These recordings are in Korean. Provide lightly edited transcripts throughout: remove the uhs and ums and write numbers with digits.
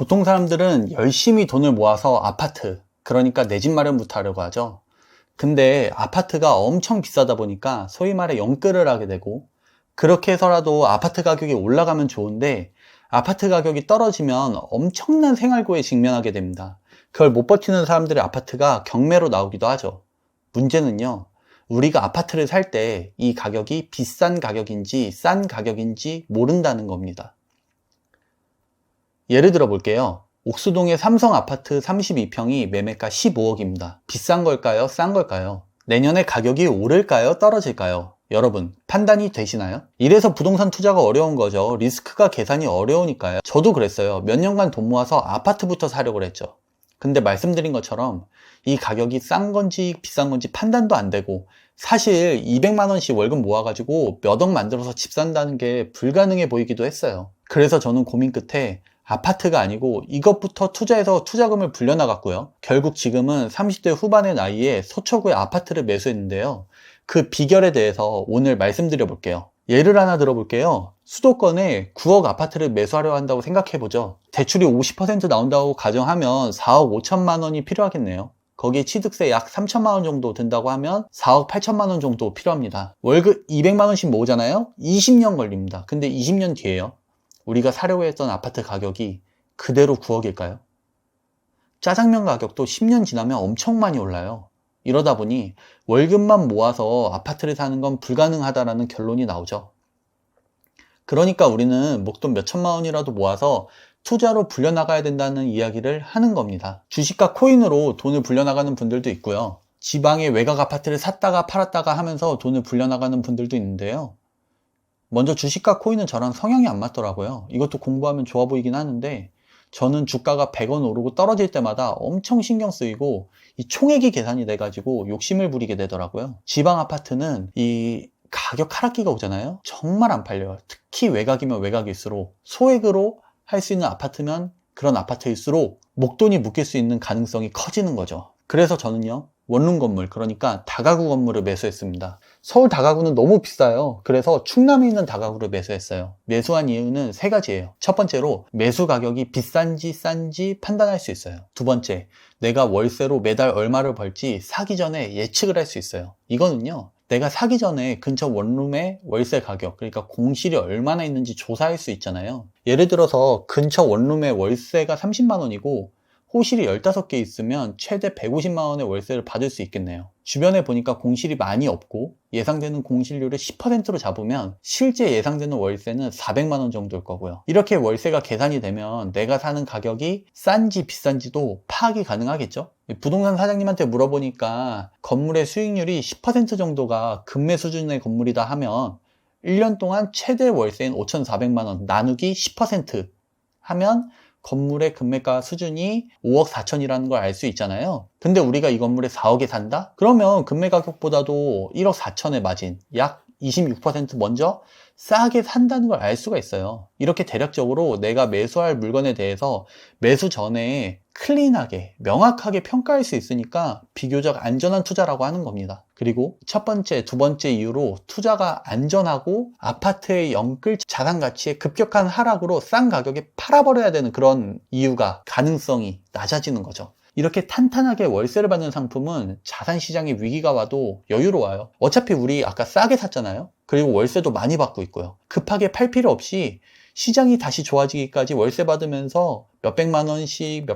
보통 사람들은 열심히 돈을 모아서 아파트, 그러니까 내 집 마련부터 하려고 하죠. 근데 아파트가 엄청 비싸다 보니까 소위 말해 영끌을 하게 되고, 그렇게 해서라도 아파트 가격이 올라가면 좋은데 아파트 가격이 떨어지면 엄청난 생활고에 직면하게 됩니다. 그걸 못 버티는 사람들의 아파트가 경매로 나오기도 하죠. 문제는요, 우리가 아파트를 살 때 이 가격이 비싼 가격인지 싼 가격인지 모른다는 겁니다. 예를 들어 볼게요. 옥수동의 삼성 아파트 32평이 매매가 15억입니다. 비싼 걸까요? 싼 걸까요? 내년에 가격이 오를까요? 떨어질까요? 여러분, 판단이 되시나요? 이래서 부동산 투자가 어려운 거죠. 리스크가 계산이 어려우니까요. 저도 그랬어요. 몇 년간 돈 모아서 아파트부터 사려고 했죠. 근데 말씀드린 것처럼 이 가격이 싼 건지 비싼 건지 판단도 안 되고, 사실 200만 원씩 월급 모아가지고 몇 억 만들어서 집 산다는 게 불가능해 보이기도 했어요. 그래서 저는 고민 끝에 아파트가 아니고 이것부터 투자해서 투자금을 불려나갔고요. 결국 지금은 30대 후반의 나이에 서초구에 아파트를 매수했는데요. 그 비결에 대해서 오늘 말씀드려 볼게요. 예를 하나 들어볼게요. 수도권에 9억 아파트를 매수하려 한다고 생각해보죠. 대출이 50% 나온다고 가정하면 4억 5천만 원이 필요하겠네요. 거기에 취득세 약 3천만 원 정도 든다고 하면 4억 8천만 원 정도 필요합니다. 월급 200만 원씩 모으잖아요. 20년 걸립니다. 근데 20년 뒤에요, 우리가 사려고 했던 아파트 가격이 그대로 9억일까요? 짜장면 가격도 10년 지나면 엄청 많이 올라요. 이러다 보니 월급만 모아서 아파트를 사는 건 불가능하다라는 결론이 나오죠. 그러니까 우리는 목돈 몇 천만 원이라도 모아서 투자로 불려나가야 된다는 이야기를 하는 겁니다. 주식과 코인으로 돈을 불려나가는 분들도 있고요. 지방의 외곽 아파트를 샀다가 팔았다가 하면서 돈을 불려나가는 분들도 있는데요. 먼저 주식과 코인은 저랑 성향이 안 맞더라고요. 이것도 공부하면 좋아 보이긴 하는데 저는 주가가 100원 오르고 떨어질 때마다 엄청 신경 쓰이고 이 총액이 계산이 돼가지고 욕심을 부리게 되더라고요. 지방 아파트는 이 가격 하락기가 오잖아요. 정말 안 팔려요. 특히 외곽이면 외곽일수록, 소액으로 할 수 있는 아파트면 그런 아파트일수록 목돈이 묶일 수 있는 가능성이 커지는 거죠. 그래서 저는요, 원룸 건물, 그러니까 다가구 건물을 매수했습니다. 서울 다가구는 너무 비싸요. 그래서 충남에 있는 다가구를 매수했어요. 매수한 이유는 세 가지예요. 첫 번째로 매수 가격이 비싼지 싼지 판단할 수 있어요. 두 번째, 내가 월세로 매달 얼마를 벌지 사기 전에 예측을 할 수 있어요. 이거는요, 내가 사기 전에 근처 원룸의 월세 가격, 그러니까 공실이 얼마나 있는지 조사할 수 있잖아요. 예를 들어서 근처 원룸의 월세가 30만 원이고 호실이 15개 있으면 최대 150만 원의 월세를 받을 수 있겠네요. 주변에 보니까 공실이 많이 없고 예상되는 공실률을 10%로 잡으면 실제 예상되는 월세는 400만 원 정도일 거고요. 이렇게 월세가 계산이 되면 내가 사는 가격이 싼지 비싼지도 파악이 가능하겠죠? 부동산 사장님한테 물어보니까 건물의 수익률이 10% 정도가 금매 수준의 건물이다 하면 1년 동안 최대 월세인 5,400만 원 나누기 10% 하면 건물의 금매가 수준이 5억 4천이라는 걸 알 수 있잖아요. 근데 우리가 이 건물에 4억에 산다? 그러면 금매 가격보다도 1억 4천의 마진, 약 26% 먼저 싸게 산다는 걸 알 수가 있어요. 이렇게 대략적으로 내가 매수할 물건에 대해서 매수 전에 클린하게, 명확하게 평가할 수 있으니까 비교적 안전한 투자라고 하는 겁니다. 그리고 첫 번째, 두 번째 이유로 투자가 안전하고 아파트의 영끌 자산 가치의 급격한 하락으로 싼 가격에 팔아버려야 되는 그런 이유가, 가능성이 낮아지는 거죠. 이렇게 탄탄하게 월세를 받는 상품은 자산 시장에 위기가 와도 여유로워요. 어차피 우리 아까 싸게 샀잖아요. 그리고 월세도 많이 받고 있고요. 급하게 팔 필요 없이 시장이 다시 좋아지기까지 월세 받으면서 몇백만 원씩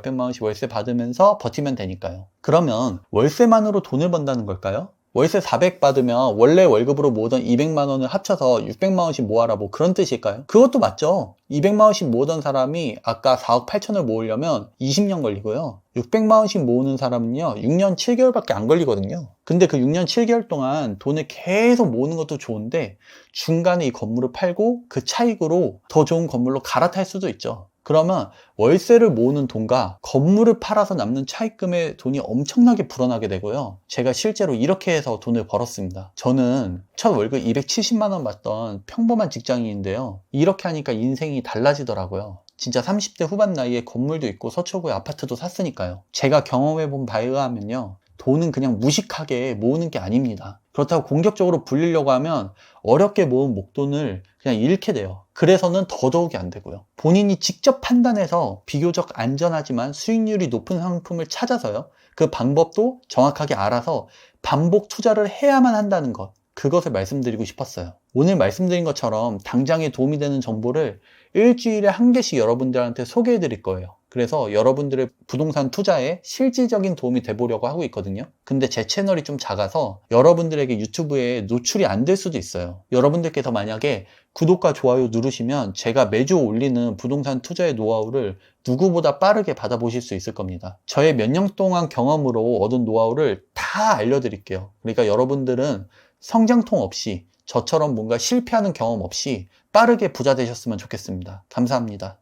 월세 받으면서 버티면 되니까요. 그러면 월세만으로 돈을 번다는 걸까요? 월세 400 받으면 원래 월급으로 모으던 200만 원을 합쳐서 600만 원씩 모아라, 뭐 그런 뜻일까요? 그것도 맞죠. 200만 원씩 모으던 사람이 아까 4억 8천을 모으려면 20년 걸리고요. 600만 원씩 모으는 사람은요 6년 7개월밖에 안 걸리거든요. 근데 그 6년 7개월 동안 돈을 계속 모으는 것도 좋은데 중간에 이 건물을 팔고 그 차익으로 더 좋은 건물로 갈아탈 수도 있죠. 그러면 월세를 모으는 돈과 건물을 팔아서 남는 차입금의 돈이 엄청나게 불어나게 되고요. 제가 실제로 이렇게 해서 돈을 벌었습니다. 저는 첫 월급 270만 원 받던 평범한 직장인인데요. 이렇게 하니까 인생이 달라지더라고요. 진짜 30대 후반 나이에 건물도 있고 서초구에 아파트도 샀으니까요. 제가 경험해본 바에 의하면요, 돈은 그냥 무식하게 모으는 게 아닙니다. 그렇다고 공격적으로 불리려고 하면 어렵게 모은 목돈을 그냥 잃게 돼요. 그래서는 더더욱이 안 되고요. 본인이 직접 판단해서 비교적 안전하지만 수익률이 높은 상품을 찾아서요. 그 방법도 정확하게 알아서 반복 투자를 해야만 한다는 것. 그것을 말씀드리고 싶었어요. 오늘 말씀드린 것처럼 당장에 도움이 되는 정보를 일주일에 한 개씩 여러분들한테 소개해 드릴 거예요. 그래서 여러분들의 부동산 투자에 실질적인 도움이 돼 보려고 하고 있거든요. 근데 제 채널이 좀 작아서 여러분들에게 유튜브에 노출이 안 될 수도 있어요. 여러분들께서 만약에 구독과 좋아요 누르시면 제가 매주 올리는 부동산 투자의 노하우를 누구보다 빠르게 받아보실 수 있을 겁니다. 저의 몇 년 동안 경험으로 얻은 노하우를 다 알려드릴게요. 그러니까 여러분들은 성장통 없이 저처럼 뭔가 실패하는 경험 없이 빠르게 부자 되셨으면 좋겠습니다. 감사합니다.